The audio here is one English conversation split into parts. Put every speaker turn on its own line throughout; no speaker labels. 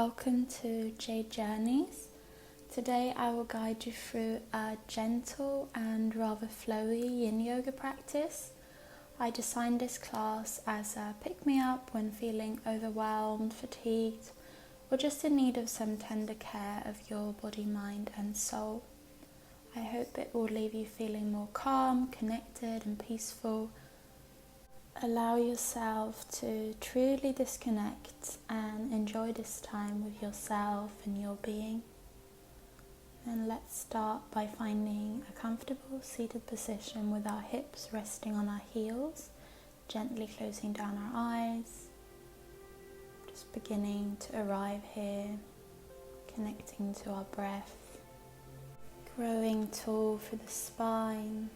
Welcome to Jade Journeys. Today I will guide you through a gentle and rather flowy yin yoga practice. I designed this class as a pick-me-up when feeling overwhelmed, fatigued, or just in need of some tender care of your body, mind and soul. I hope it will leave you feeling more calm, connected and peaceful. Allow yourself to truly disconnect and enjoy this time with yourself and your being. And let's start by finding a comfortable seated position with our hips resting on our heels, gently closing down our eyes. Just beginning to arrive here, connecting to our breath, growing tall through the spine.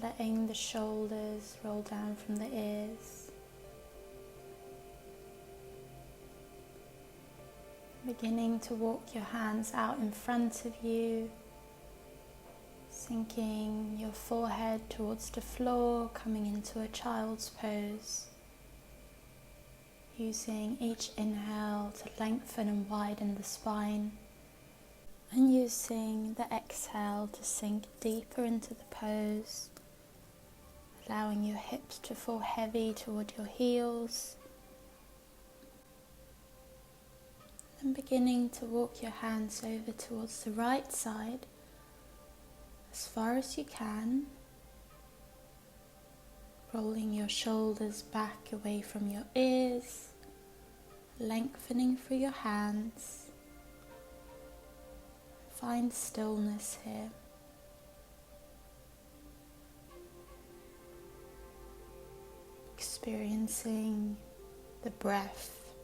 Letting the shoulders roll down from the ears. Beginning to walk your hands out in front of you, sinking your forehead towards the floor, coming into a child's pose. Using each inhale to lengthen and widen the spine, and using the exhale to sink deeper into the pose. Allowing your hips to fall heavy toward your heels. And beginning to walk your hands over towards the right side as far as you can. Rolling your shoulders back away from your ears. Lengthening through your hands. Find stillness here. Experiencing the breath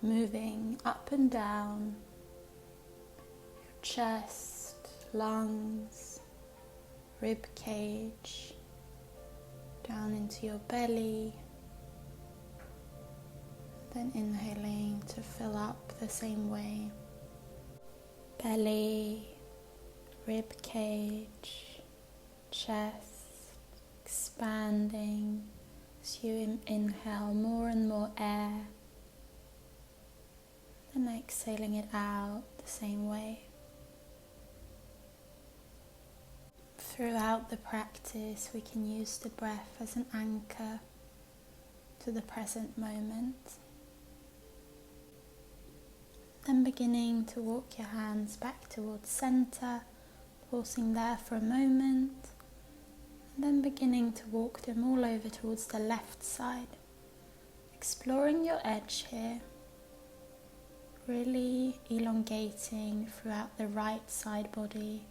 moving up and down your chest, lungs, rib cage, down into your belly, then inhaling to fill up the same way. Belly, rib cage, chest, expanding. As you inhale more and more air, then exhaling it out the same way. Throughout the practice, we can use the breath as an anchor to the present moment. Then beginning to walk your hands back towards center, pausing there for a moment. Then beginning to walk them all over towards the left side, exploring your edge here, really elongating throughout the right side body,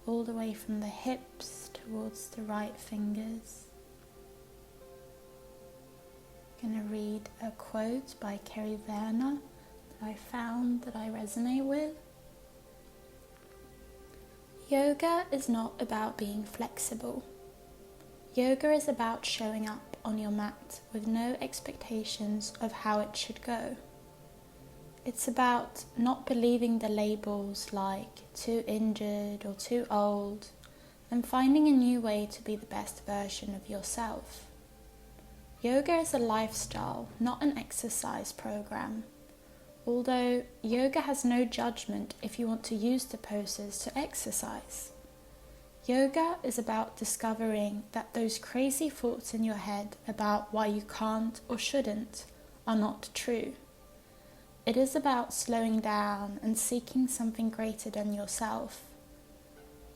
all the way from the hips towards the right fingers. I'm going to read a quote by Kerry Werner that I found that I resonate with. Yoga is not about being flexible. Yoga is about showing up on your mat with no expectations of how it should go. It's about not believing the labels like too injured or too old, and finding a new way to be the best version of yourself. Yoga is a lifestyle, not an exercise program. Although yoga has no judgment if you want to use the poses to exercise. Yoga is about discovering that those crazy thoughts in your head about why you can't or shouldn't are not true. It is about slowing down and seeking something greater than yourself.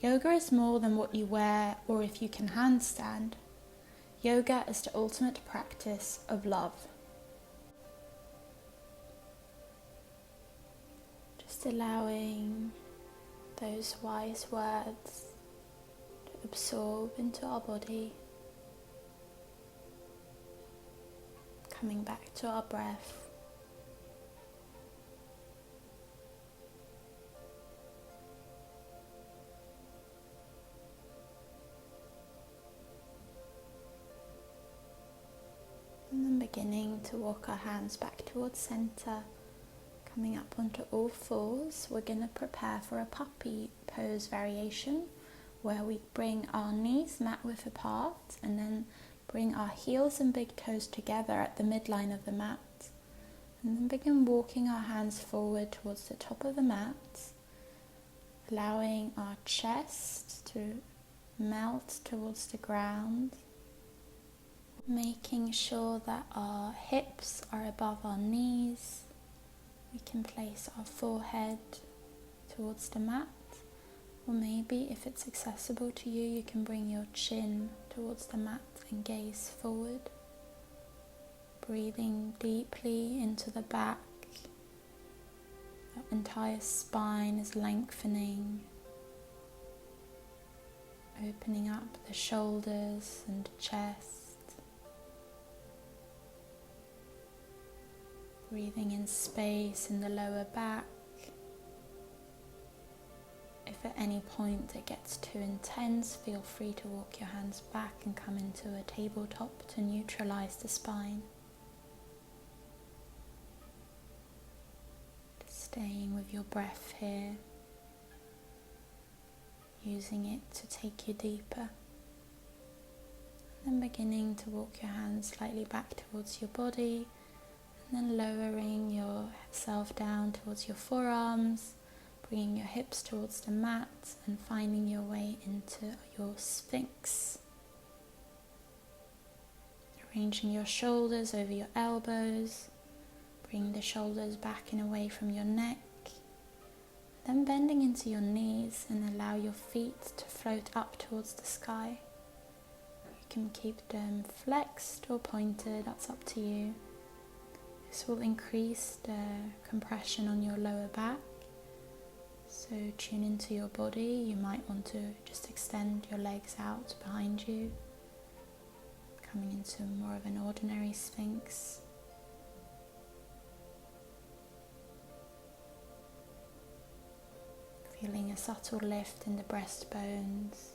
Yoga is more than what you wear or if you can handstand. Yoga is the ultimate practice of love. Just allowing those wise words absorb into our body, coming back to our breath. And then beginning to walk our hands back towards center, coming up onto all fours. We're going to prepare for a puppy pose variation, where we bring our knees mat width apart and then bring our heels and big toes together at the midline of the mat. And then begin walking our hands forward towards the top of the mat, allowing our chest to melt towards the ground, making sure that our hips are above our knees. We can place our forehead towards the mat, or maybe if it's accessible to you, you can bring your chin towards the mat and gaze forward. Breathing deeply into the back. The entire spine is lengthening, opening up the shoulders and chest. Breathing in space in the lower back. If at any point it gets too intense, feel free to walk your hands back and come into a tabletop to neutralize the spine. Staying with your breath here, using it to take you deeper. Then beginning to walk your hands slightly back towards your body, and then lowering yourself down towards your forearms, bringing your hips towards the mat and finding your way into your Sphinx. Arranging your shoulders over your elbows. Bring the shoulders back and away from your neck, then bending into your knees and allow your feet to float up towards the sky. You can keep them flexed or pointed, that's up to you. This will increase the compression on your lower back, so tune into your body. You might want to just extend your legs out behind you, coming into more of an ordinary Sphinx. Feeling a subtle lift in the breastbones,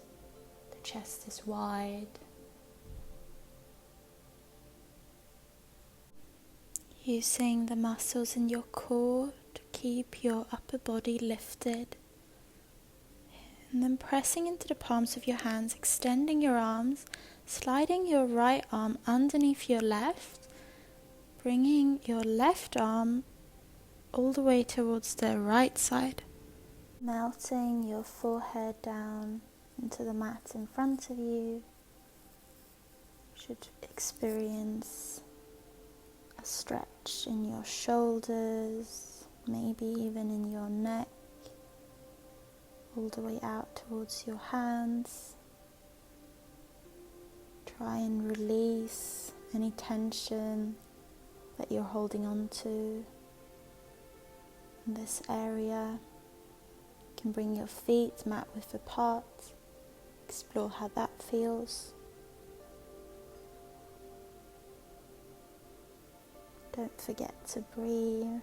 the chest is wide. Using the muscles in your core to keep your upper body lifted. And then pressing into the palms of your hands, extending your arms, sliding your right arm underneath your left, bringing your left arm all the way towards the right side. Melting your forehead down into the mat in front of you. Should experience a stretch in your shoulders, maybe even in your neck, all the way out towards your hands. Try and release any tension that you're holding on to in this area. You can bring your feet mat width apart, explore how that feels. Don't forget to breathe,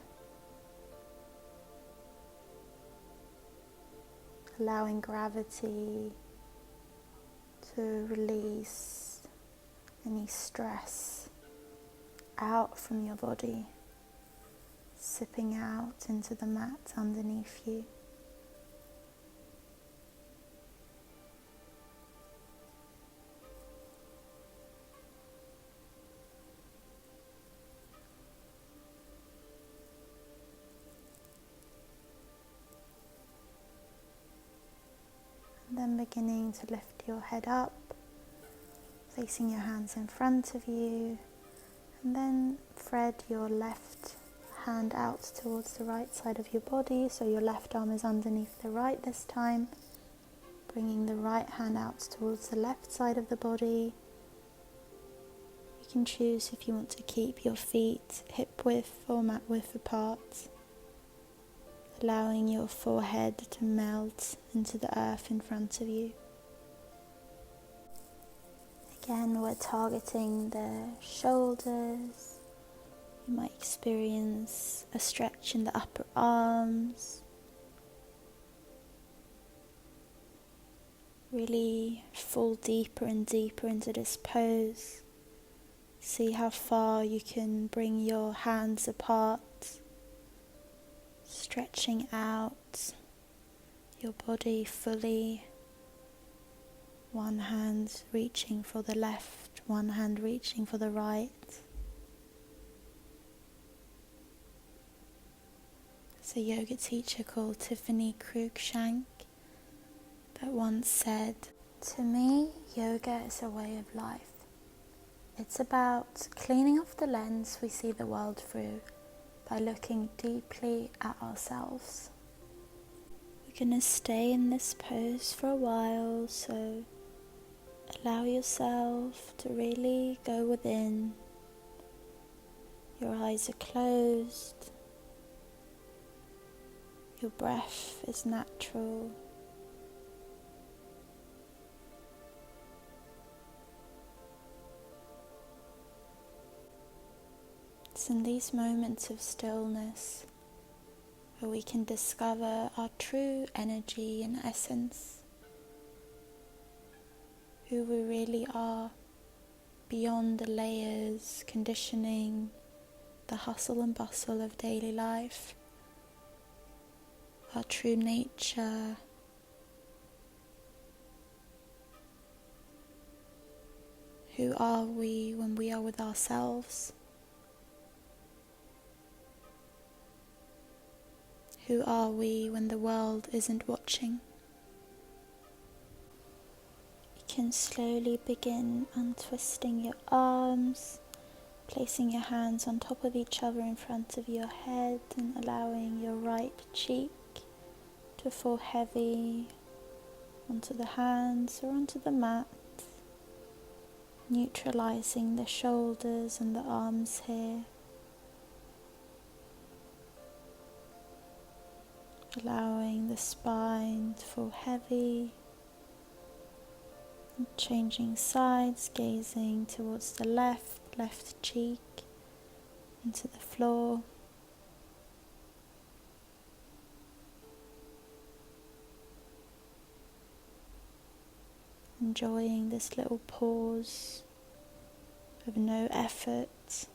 allowing gravity to release any stress out from your body, sipping out into the mat underneath you. Then beginning to lift your head up, placing your hands in front of you, and then thread your left hand out towards the right side of your body, so your left arm is underneath the right this time, bringing the right hand out towards the left side of the body. You can choose if you want to keep your feet hip width or mat width apart, allowing your forehead to melt into the earth in front of you. Again, we're targeting the shoulders. You might experience a stretch in the upper arms. Really fall deeper and deeper into this pose. See how far you can bring your hands apart, stretching out your body fully. One hand reaching for the left, one hand reaching for the right. There's a yoga teacher called Tiffany Cruikshank that once said, "To me, yoga is a way of life. It's about cleaning off the lens we see the world through by looking deeply at ourselves." We're going to stay in this pose for a while, so allow yourself to really go within. Your eyes are closed. Your breath is natural. It's in these moments of stillness where we can discover our true energy and essence, who we really are beyond the layers, conditioning, the hustle and bustle of daily life, our true nature, who are we when we are with ourselves, who are we when the world isn't watching. You can slowly begin untwisting your arms, placing your hands on top of each other in front of your head and allowing your right cheek to fall heavy onto the hands or onto the mat, neutralizing the shoulders and the arms here. Allowing the spine to fall heavy, and changing sides, gazing towards the left cheek, into the floor. Enjoying this little pause of no effort,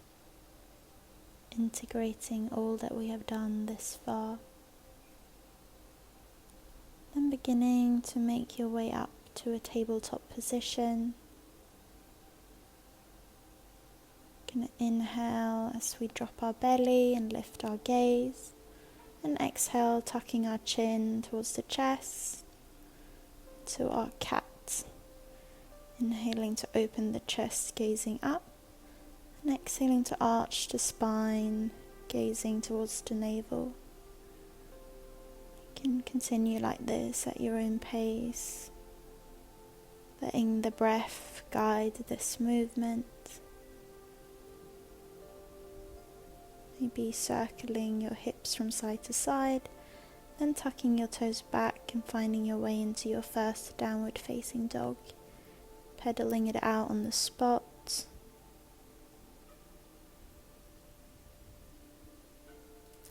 integrating all that we have done this far. Then beginning to make your way up to a tabletop position. Gonna inhale as we drop our belly and lift our gaze, and exhale, tucking our chin towards the chest to our cat. Inhaling to open the chest, gazing up, and exhaling to arch the spine, gazing towards the navel. You can continue like this at your own pace, letting the breath guide this movement. Maybe circling your hips from side to side, then tucking your toes back and finding your way into your first downward facing dog, pedaling it out on the spot.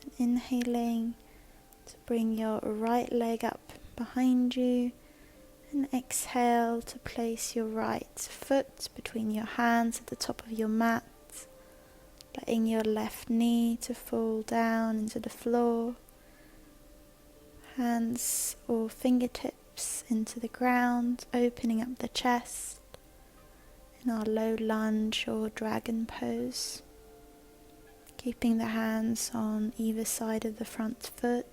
And inhaling to bring your right leg up behind you, and exhale to place your right foot between your hands at the top of your mat, letting your left knee to fall down into the floor, hands or fingertips into the ground, opening up the chest in our low lunge or dragon pose, keeping the hands on either side of the front foot,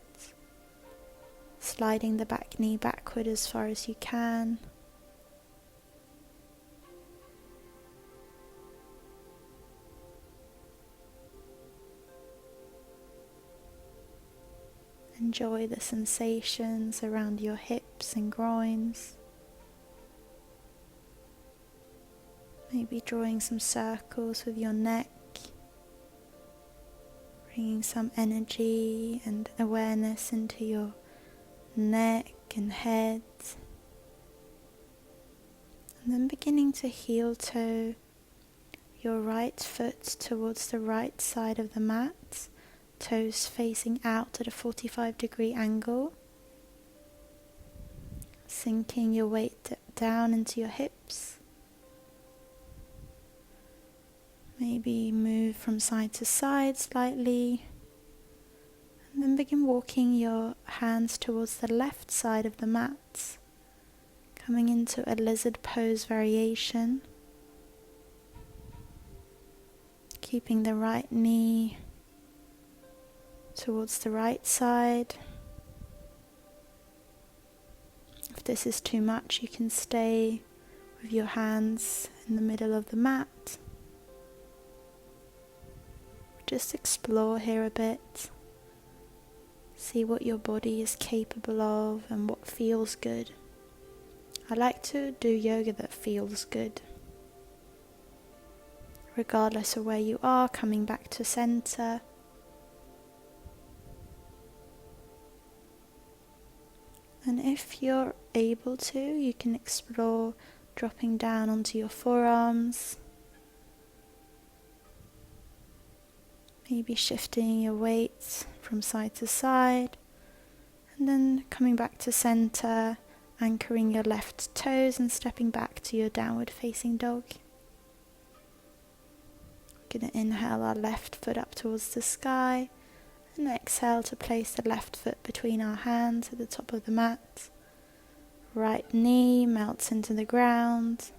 sliding the back knee backward as far as you can. Enjoy the sensations around your hips and groins. Maybe drawing some circles with your neck, bringing some energy and awareness into your neck and head. And then beginning to heel toe your right foot towards the right side of the mat, toes facing out at a 45-degree angle, sinking your weight down into your hips. Maybe move from side to side slightly, and then begin walking your hands towards the left side of the mat, coming into a lizard pose variation, keeping the right knee towards the right side. If this is too much, you can stay with your hands in the middle of the mat. Just explore here a bit. See what your body is capable of and what feels good. I like to do yoga that feels good. Regardless of where you are, coming back to center. And if you're able to, you can explore dropping down onto your forearms. Maybe shifting your weight from side to side. And then coming back to center, anchoring your left toes and stepping back to your downward facing dog. We're going to inhale our left foot up towards the sky. And exhale to place the left foot between our hands at the top of the mat. Right knee melts into the ground.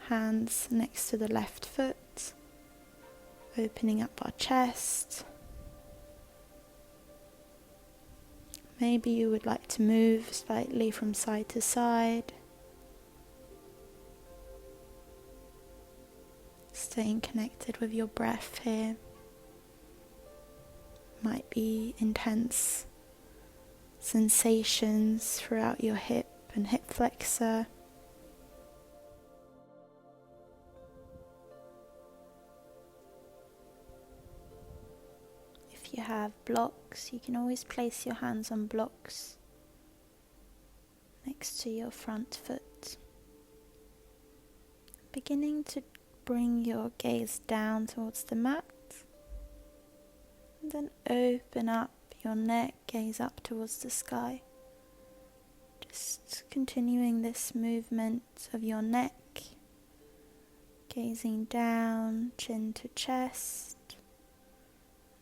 Hands next to the left foot. Opening up our chest. Maybe you would like to move slightly from side to side. Staying connected with your breath here. Might be intense sensations throughout your hip and hip flexor. If you have blocks, you can always place your hands on blocks next to your front foot. Beginning to bring your gaze down towards the mat. And then open up your neck, gaze up towards the sky. Just continuing this movement of your neck, gazing down, chin to chest,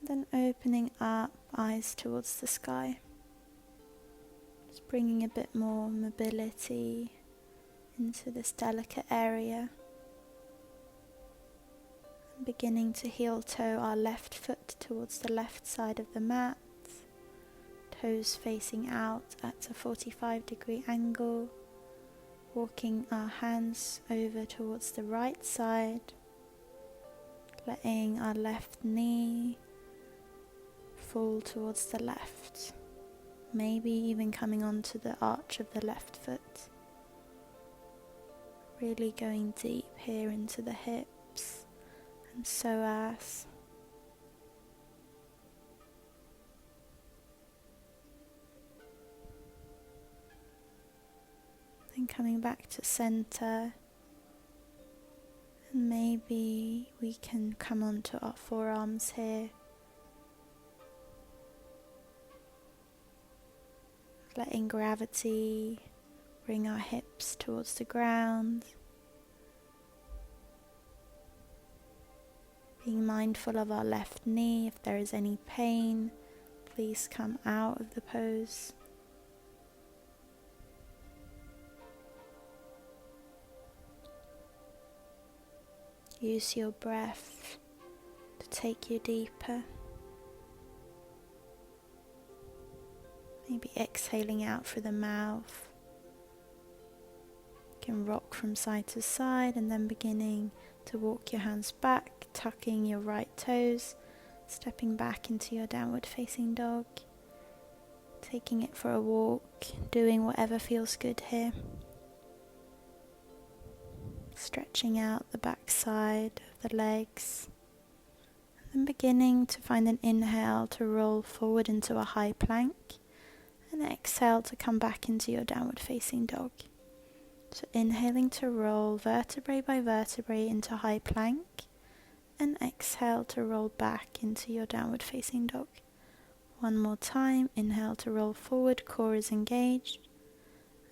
then opening up, eyes towards the sky. Just bringing a bit more mobility into this delicate area. Beginning to heel toe our left foot towards the left side of the mat, toes facing out at a 45-degree angle, walking our hands over towards the right side, letting our left knee fall towards the left, maybe even coming onto the arch of the left foot. Really going deep here into the hips and psoas. Then coming back to center, and maybe we can come onto our forearms here, letting gravity bring our hips towards the ground. Being mindful of our left knee. If there is any pain, please come out of the pose. Use your breath to take you deeper. Maybe exhaling out through the mouth. You can rock from side to side and then beginning to walk your hands back, tucking your right toes, stepping back into your downward facing dog, taking it for a walk, doing whatever feels good here. Stretching out the back side of the legs, and then beginning to find an inhale to roll forward into a high plank, and exhale to come back into your downward facing dog. So inhaling to roll vertebrae by vertebrae into high plank, and exhale to roll back into your downward facing dog. One more time, inhale to roll forward, core is engaged,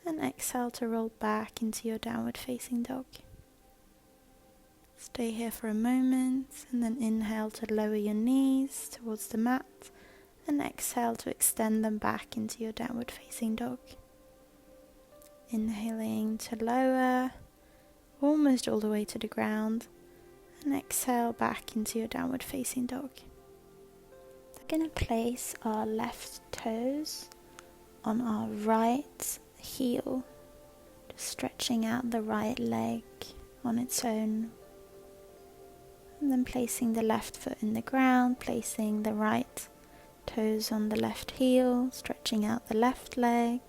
and exhale to roll back into your downward facing dog. Stay here for a moment, and then inhale to lower your knees towards the mat, and exhale to extend them back into your downward facing dog. Inhaling to lower, almost all the way to the ground, and exhale back into your downward facing dog. We're going to place our left toes on our right heel, just stretching out the right leg on its own. And then placing the left foot in the ground, placing the right toes on the left heel, stretching out the left leg.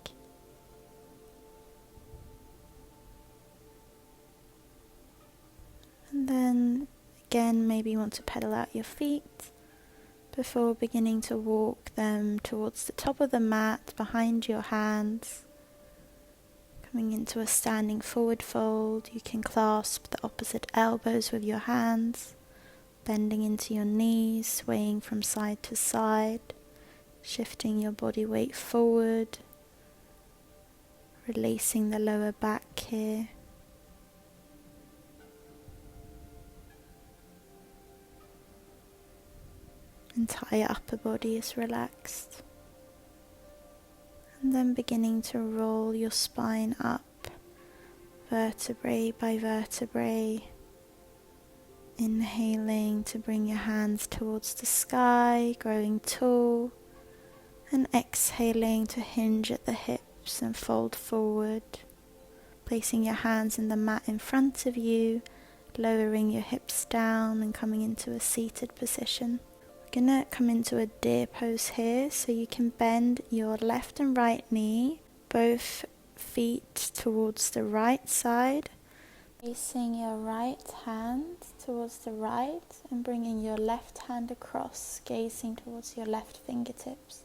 And then again, maybe you want to pedal out your feet before beginning to walk them towards the top of the mat, behind your hands. Coming into a standing forward fold, you can clasp the opposite elbows with your hands, bending into your knees, swaying from side to side, shifting your body weight forward, releasing the lower back here. Entire upper body is relaxed. And then beginning to roll your spine up, vertebrae by vertebrae. Inhaling to bring your hands towards the sky, growing tall. And exhaling to hinge at the hips and fold forward. Placing your hands in the mat in front of you, lowering your hips down and coming into a seated position. We're going to come into a deer pose here, so you can bend your left and right knee, both feet towards the right side, placing your right hand towards the right and bringing your left hand across, gazing towards your left fingertips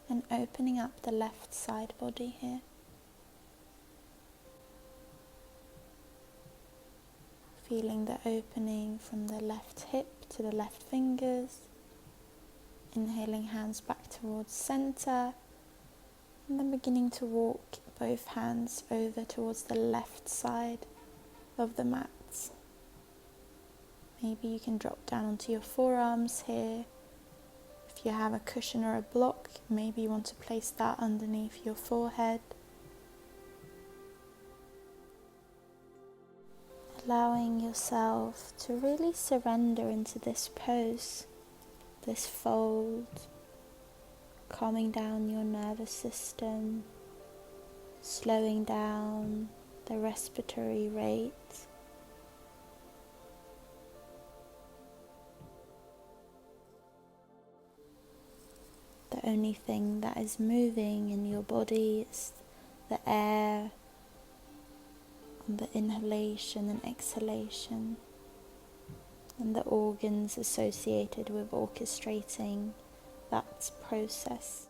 and opening up the left side body here. Feeling the opening from the left hip to the left fingers. Inhaling, hands back towards center, and then beginning to walk both hands over towards the left side of the mat. Maybe you can drop down onto your forearms here. If you have a cushion or a block, maybe you want to place that underneath your forehead. Allowing yourself to really surrender into this pose. This fold, calming down your nervous system, slowing down the respiratory rate. The only thing that is moving in your body is the air on the inhalation and exhalation, and the organs associated with orchestrating that process.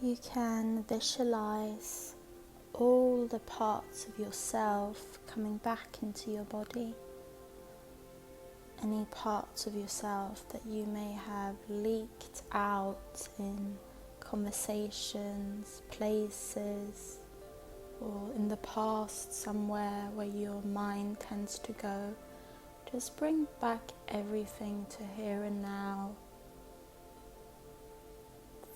You can visualize all the parts of yourself coming back into your body. Any parts of yourself that you may have leaked out in conversations, places, or in the past somewhere where your mind tends to go. Just bring back everything to here and now,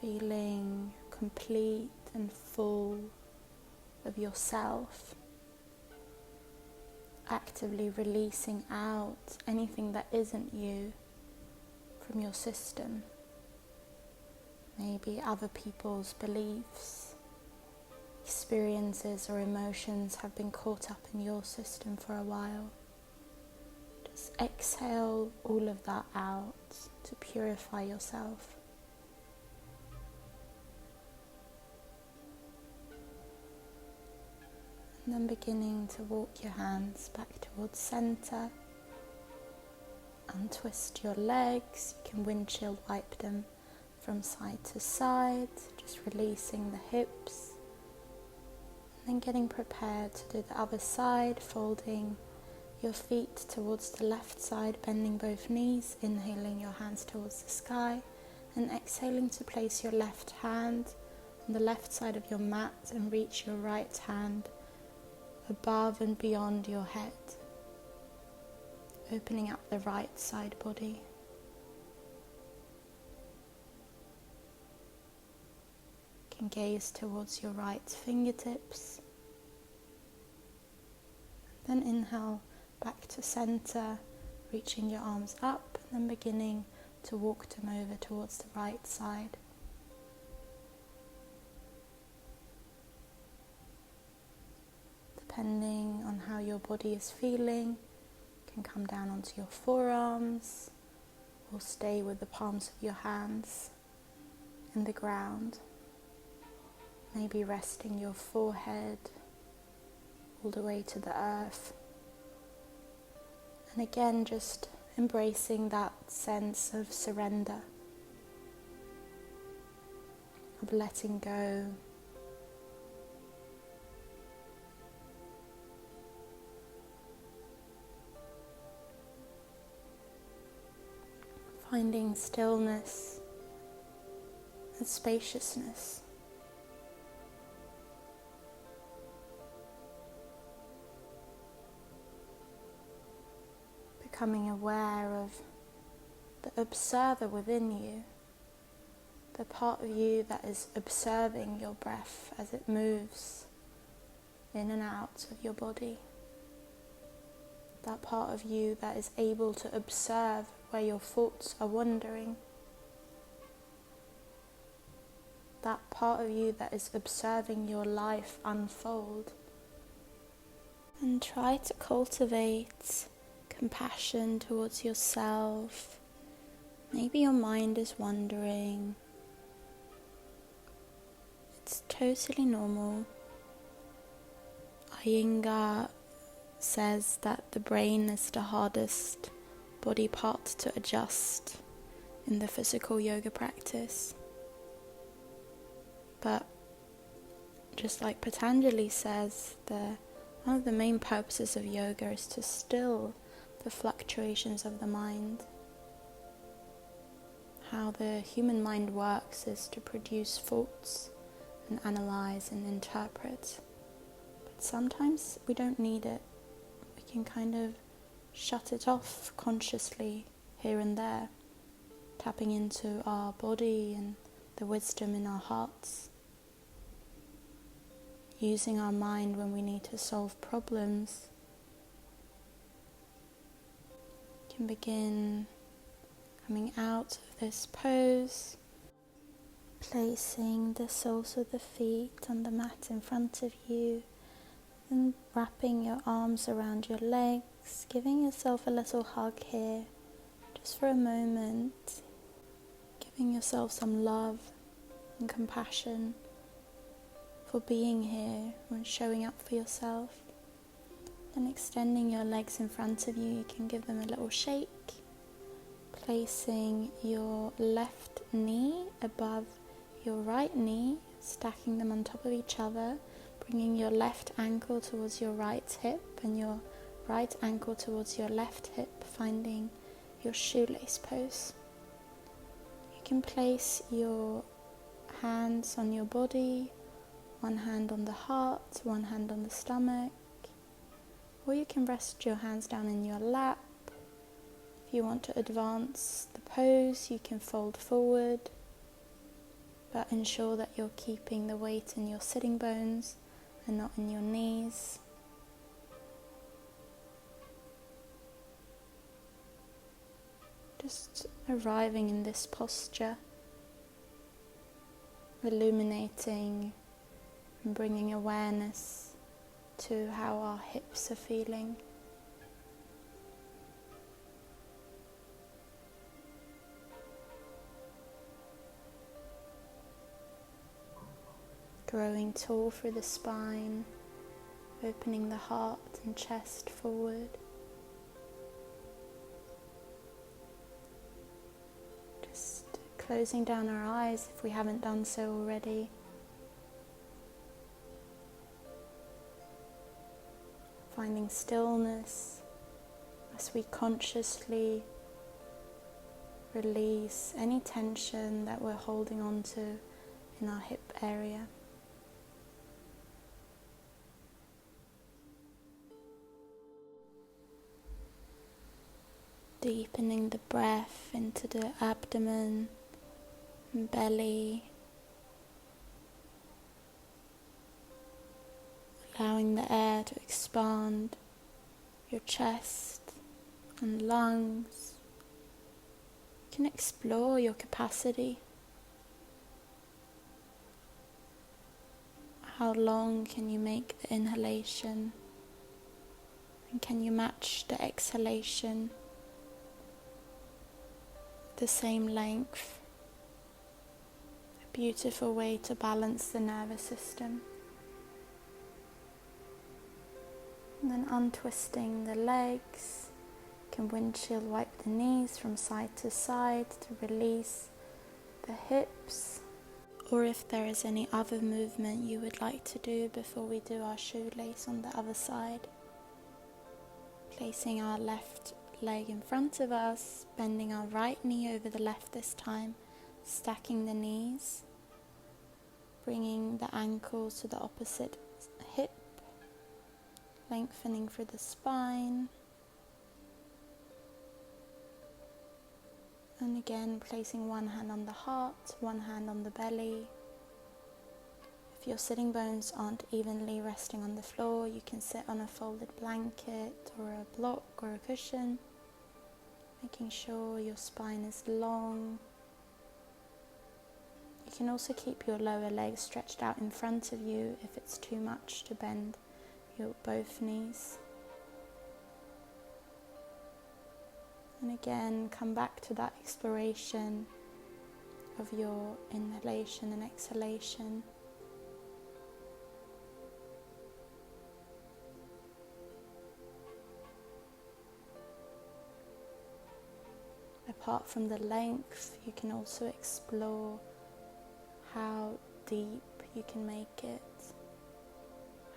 feeling complete and full of yourself, actively releasing out anything that isn't you from your system. Maybe other people's beliefs, experiences or emotions have been caught up in your system for a while. Just exhale all of that out to purify yourself. And then beginning to walk your hands back towards center. Untwist your legs. You can windshield wipe them from side to side, just releasing the hips. And then getting prepared to do the other side, folding your feet towards the left side, bending both knees, inhaling your hands towards the sky, and exhaling to place your left hand on the left side of your mat and reach your right hand above and beyond your head, opening up the right side body. You can gaze towards your right fingertips. Then inhale back to center, reaching your arms up, and then beginning to walk them over towards the right side. Depending on how your body is feeling, you can come down onto your forearms or stay with the palms of your hands in the ground. Maybe resting your forehead all the way to the earth. And again, just embracing that sense of surrender, of letting go. Finding stillness and spaciousness. Becoming aware of the observer within you, the part of you that is observing your breath as it moves in and out of your body. That part of you that is able to observe where your thoughts are wandering. That part of you that is observing your life unfold. And try to cultivate compassion towards yourself. Maybe your mind is wandering. It's totally normal. Iyengar says that the brain is the hardest body part to adjust in the physical yoga practice. But just like Patanjali says, one of the main purposes of yoga is to still the fluctuations of the mind. How the human mind works is to produce thoughts and analyze and interpret. But sometimes we don't need it. We can kind of shut it off consciously here and there, tapping into our body and the wisdom in our hearts. Using our mind when we need to solve problems. You can begin coming out of this pose, placing the soles of the feet on the mat in front of you, and wrapping your arms around your legs, giving yourself a little hug here, just for a moment, giving yourself some love and compassion for being here and showing up for yourself. Then extending your legs in front of you, you can give them a little shake, placing your left knee above your right knee, stacking them on top of each other, bringing your left ankle towards your right hip and your right ankle towards your left hip, finding your shoelace pose. You can place your hands on your body, one hand on the heart, one hand on the stomach, or you can rest your hands down in your lap. If you want to advance the pose, you can fold forward, but ensure that you're keeping the weight in your sitting bones and not in your knees. Just arriving in this posture, illuminating and bringing awareness to how our hips are feeling. Growing tall through the spine, opening the heart and chest forward. Just closing down our eyes if we haven't done so already. Finding stillness as we consciously release any tension that we're holding on to in our hip area. Deepening the breath into the abdomen and belly, allowing the air to expand your chest and lungs, You can explore your capacity. How long can you make the inhalation? And can you match the exhalation the same length? A beautiful way to balance the nervous system. And then untwisting the legs. You can windshield wipe the knees from side to side to release the hips. Or if there is any other movement you would like to do before we do our shoelace on the other side. Placing our left leg in front of us, bending our right knee over the left this time, stacking the knees, bringing the ankles to the opposite hip, lengthening through the spine, and again placing one hand on the heart, one hand on the belly. If your sitting bones aren't evenly resting on the floor, you can sit on a folded blanket or a block or a cushion, making sure your spine is long. You can also keep your lower legs stretched out in front of you if it's too much to bend your both knees. And again, come back to that exploration of your inhalation and exhalation. Apart from the length, you can also explore how deep you can make it.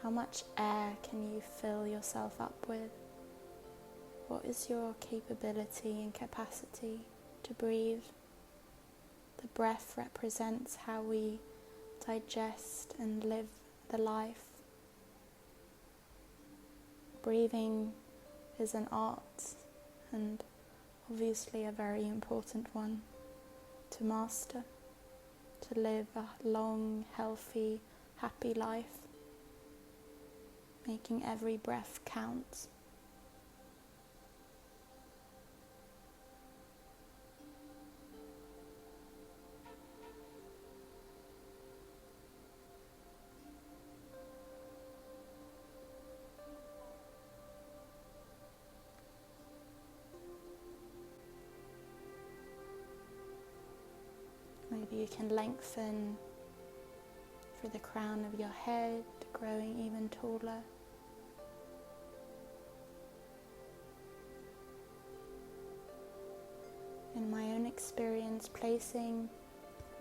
How much air can you fill yourself up with? What is your capability and capacity to breathe? The breath represents how we digest and live the life. Breathing is an art, and obviously a very important one to master, to live a long, healthy, happy life, making every breath count. Maybe you can lengthen through the crown of your head, growing even taller. In my own experience, placing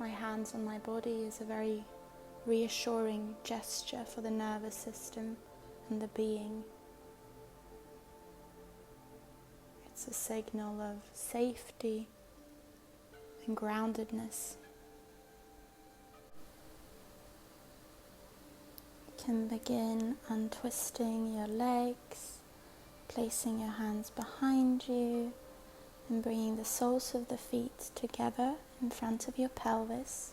my hands on my body is a very reassuring gesture for the nervous system and the being. It's a signal of safety and groundedness. You can begin untwisting your legs, placing your hands behind you and bringing the soles of the feet together in front of your pelvis.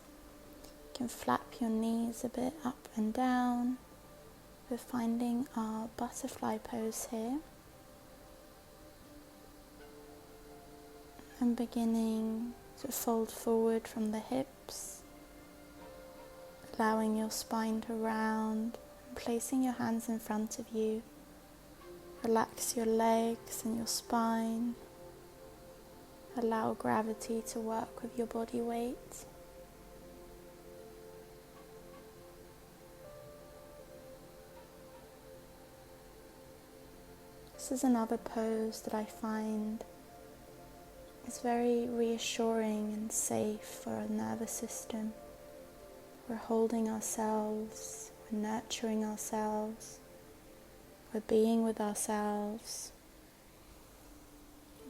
You can flap your knees a bit up and down. We're finding our butterfly pose here. And beginning to fold forward from the hips, allowing your spine to round, and placing your hands in front of you. Relax your legs and your spine. Allow gravity to work with your body weight. This is another pose that I find is very reassuring and safe for our nervous system. We're holding ourselves, we're nurturing ourselves, we're being with ourselves,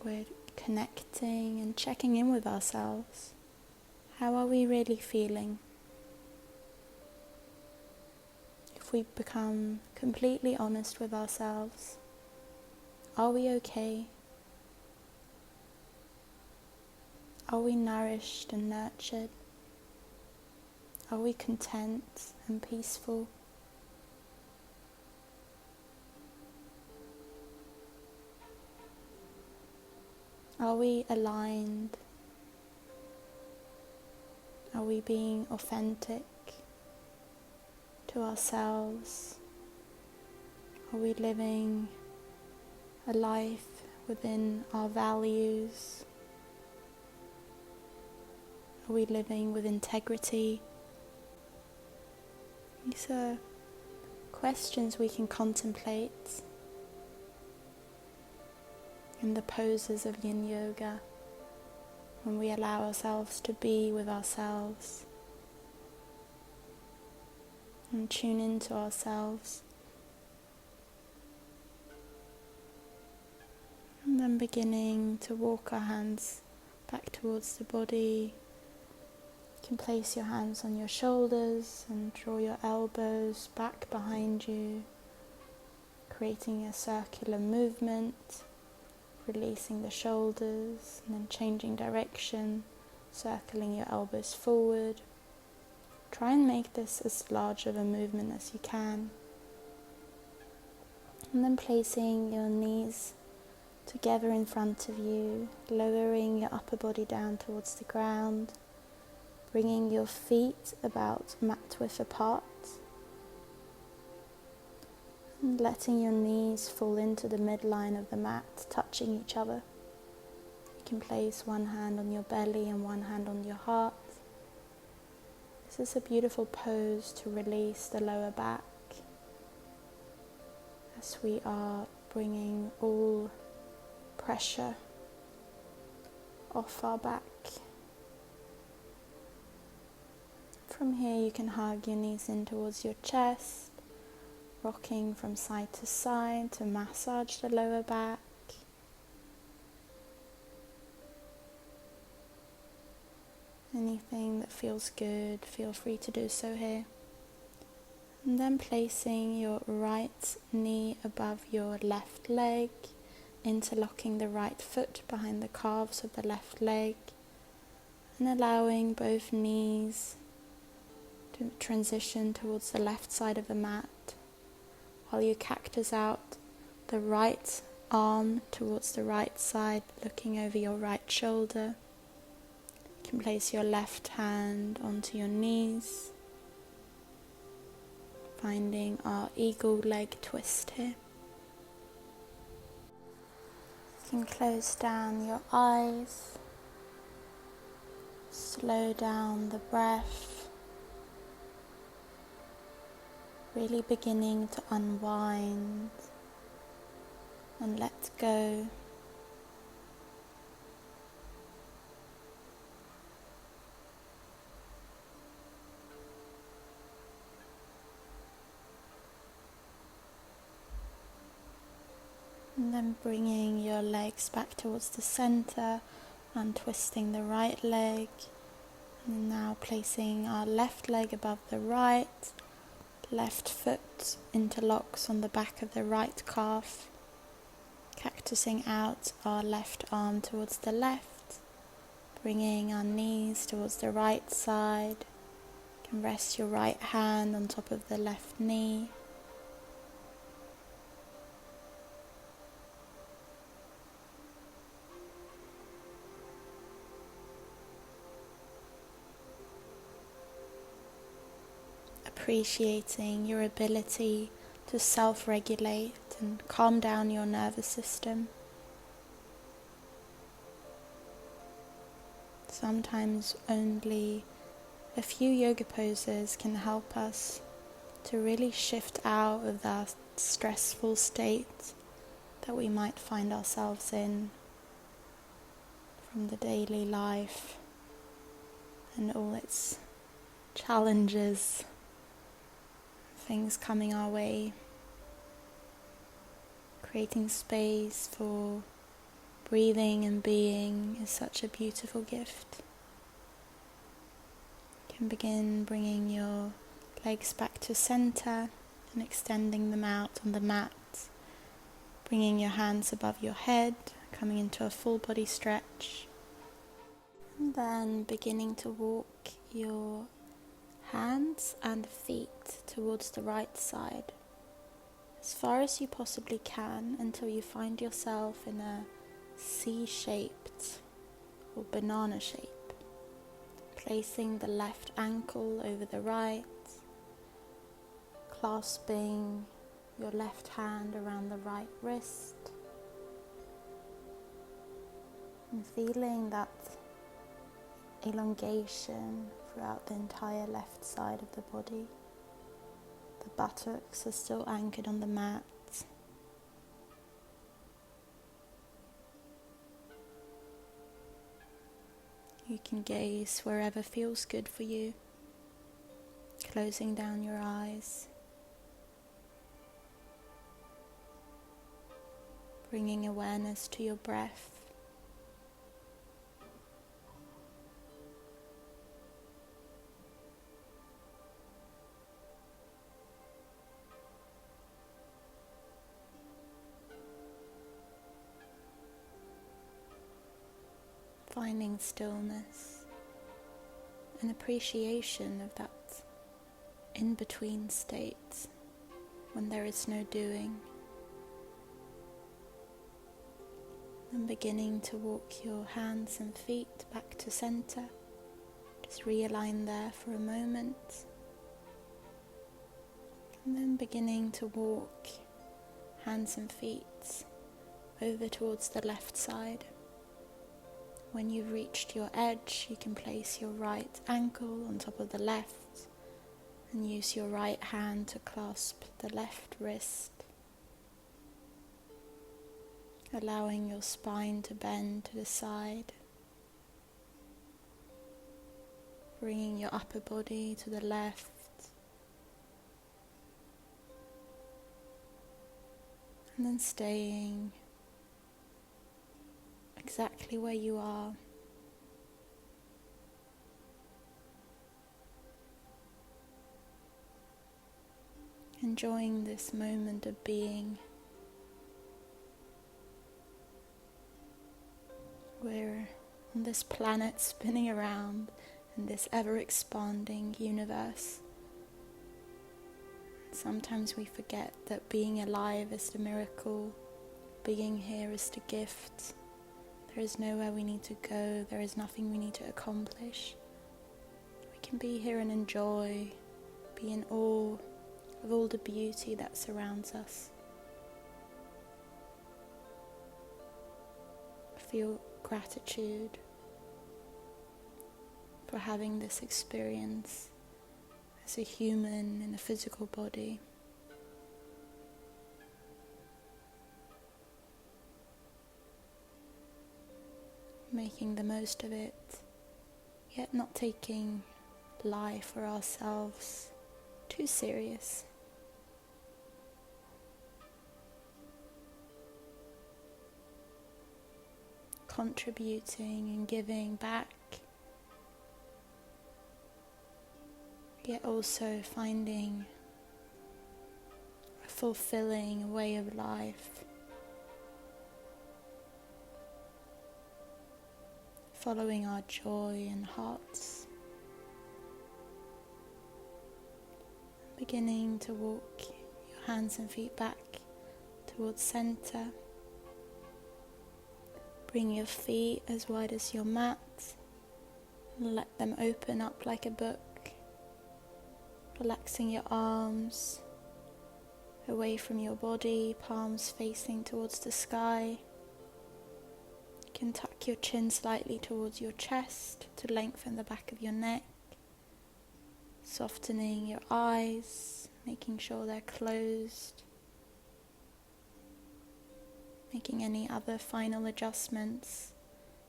we're connecting and checking in with ourselves. How are we really feeling? If we become completely honest with ourselves, are we okay? Are we nourished and nurtured? Are we content and peaceful? Are we aligned Are we being authentic to ourselves? Are we living a life within our values? Are we living with integrity? These are questions we can contemplate in the poses of Yin Yoga, when we allow ourselves to be with ourselves and tune into ourselves. And then beginning to walk our hands back towards the body. You can place your hands on your shoulders and draw your elbows back behind you, creating a circular movement, releasing the shoulders and then changing direction, circling your elbows forward. Try and make this as large of a movement as you can. And then placing your knees together in front of you, lowering your upper body down towards the ground, bringing your feet about mat width apart, and letting your knees fall into the midline of the mat, touching each other. You can place one hand on your belly and one hand on your heart. This is a beautiful pose to release the lower back, as we are bringing all pressure off our back. From here you can hug your knees in towards your chest, rocking from side to side to massage the lower back. Anything that feels good, feel free to do so here. And then placing your right knee above your left leg, interlocking the right foot behind the calves of the left leg, and allowing both knees to transition towards the left side of the mat, while you cactus out the right arm towards the right side, looking over your right shoulder. You can place your left hand onto your knees, finding our eagle leg twist here. You can close down your eyes, slow down the breath, really beginning to unwind and let go. And then bringing your legs back towards the center, untwisting the right leg, and now placing our left leg above the right. Left foot interlocks on the back of the right calf, cactusing out our left arm towards the left, bringing our knees towards the right side. You can rest your right hand on top of the left knee. Appreciating your ability to self-regulate and calm down your nervous system. Sometimes only a few yoga poses can help us to really shift out of that stressful state that we might find ourselves in from the daily life and all its challenges, things coming our way. Creating space for breathing and being is such a beautiful gift. You can begin bringing your legs back to center and extending them out on the mat, bringing your hands above your head, coming into a full body stretch, and then beginning to walk your hands and feet towards the right side as far as you possibly can until you find yourself in a C-shaped or banana shape. placing the left ankle over the right, clasping your left hand around the right wrist, and feeling that elongation throughout the entire left side of the body. The buttocks are still anchored on the mat. You can gaze wherever feels good for you, closing down your eyes, bringing awareness to your breath. Finding stillness and appreciation of that in-between state when there is no doing. And beginning to walk your hands and feet back to center. Just realign there for a moment. And then beginning to walk hands and feet over towards the left side. When you've reached your edge, you can place your right ankle on top of the left and use your right hand to clasp the left wrist, allowing your spine to bend to the side, bringing your upper body to the left, and then staying exactly where you are. Enjoying this moment of being. We're on this planet spinning around in this ever-expanding universe. Sometimes we forget that being alive is the miracle, being here is the gift. There is nowhere we need to go, there is nothing we need to accomplish. We can be here and enjoy, be in awe of all the beauty that surrounds us. Feel gratitude for having this experience as a human in a physical body. Making the most of it, yet not taking life or ourselves too serious. Contributing and giving back, yet also finding a fulfilling way of life. Following our joy and hearts. Beginning to walk your hands and feet back towards center. Bring your feet as wide as your mat and let them open up like a book. Relaxing your arms away from your body, palms facing towards the sky. You can tuck your chin slightly towards your chest to lengthen the back of your neck. Softening your eyes, making sure they're closed. Making any other final adjustments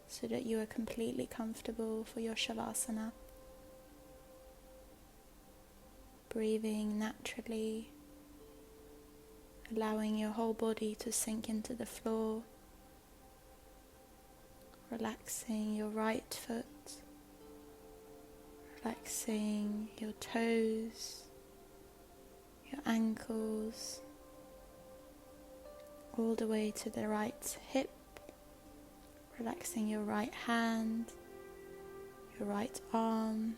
so that you are completely comfortable for your Shavasana. Breathing naturally, allowing your whole body to sink into the floor. Relaxing your right foot, relaxing your toes, your ankles, all the way to the right hip, relaxing your right hand, your right arm,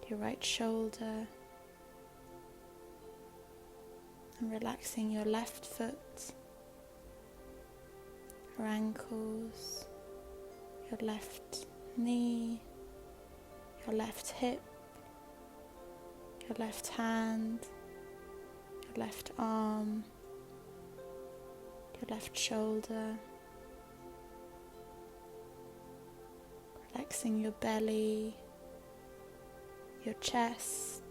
your right shoulder, and relaxing your left foot, your ankles, your left knee, your left hip, your left hand, your left arm, your left shoulder, relaxing your belly, your chest,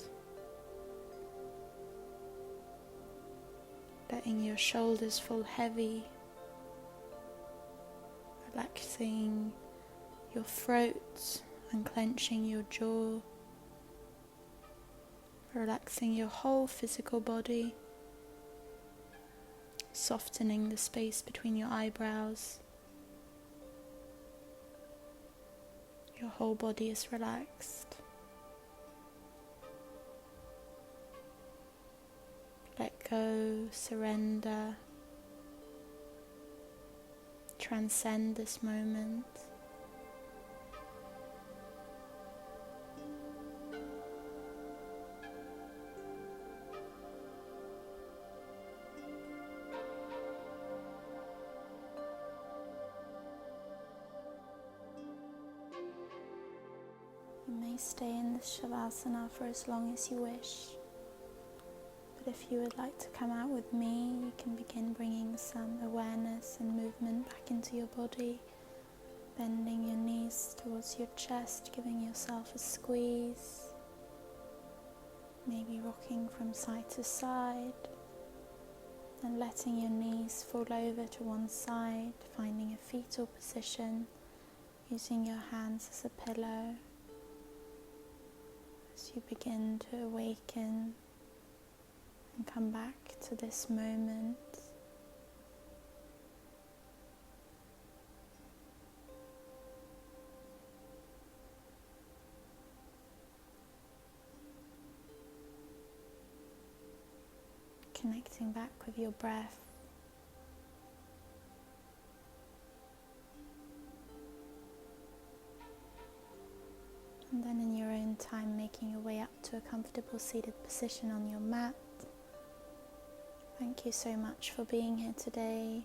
letting your shoulders fall heavy, relaxing your throat, unclenching your jaw, relaxing your whole physical body, softening the space between your eyebrows. Your whole body is relaxed. Let go, surrender, transcend this moment. You may stay in this Shavasana for as long as you wish, but if you would like to come out with me, you can begin bringing some awareness and movement back into your body, bending your knees towards your chest, giving yourself a squeeze, maybe rocking from side to side, and letting your knees fall over to one side, finding a fetal position, using your hands as a pillow. As you begin to awaken and come back to this moment, connecting back with your breath. And then in your own time, making your way up to a comfortable seated position on your mat. Thank you so much for being here today.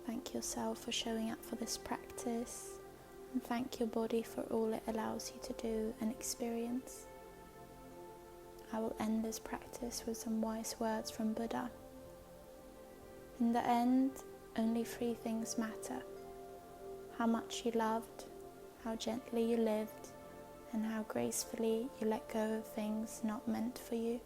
Thank yourself for showing up for this practice. And thank your body for all it allows you to do and experience. I will end this practice with some wise words from Buddha. In the end, only 3 things matter: how much you loved, how gently you lived, and how gracefully you let go of things not meant for you.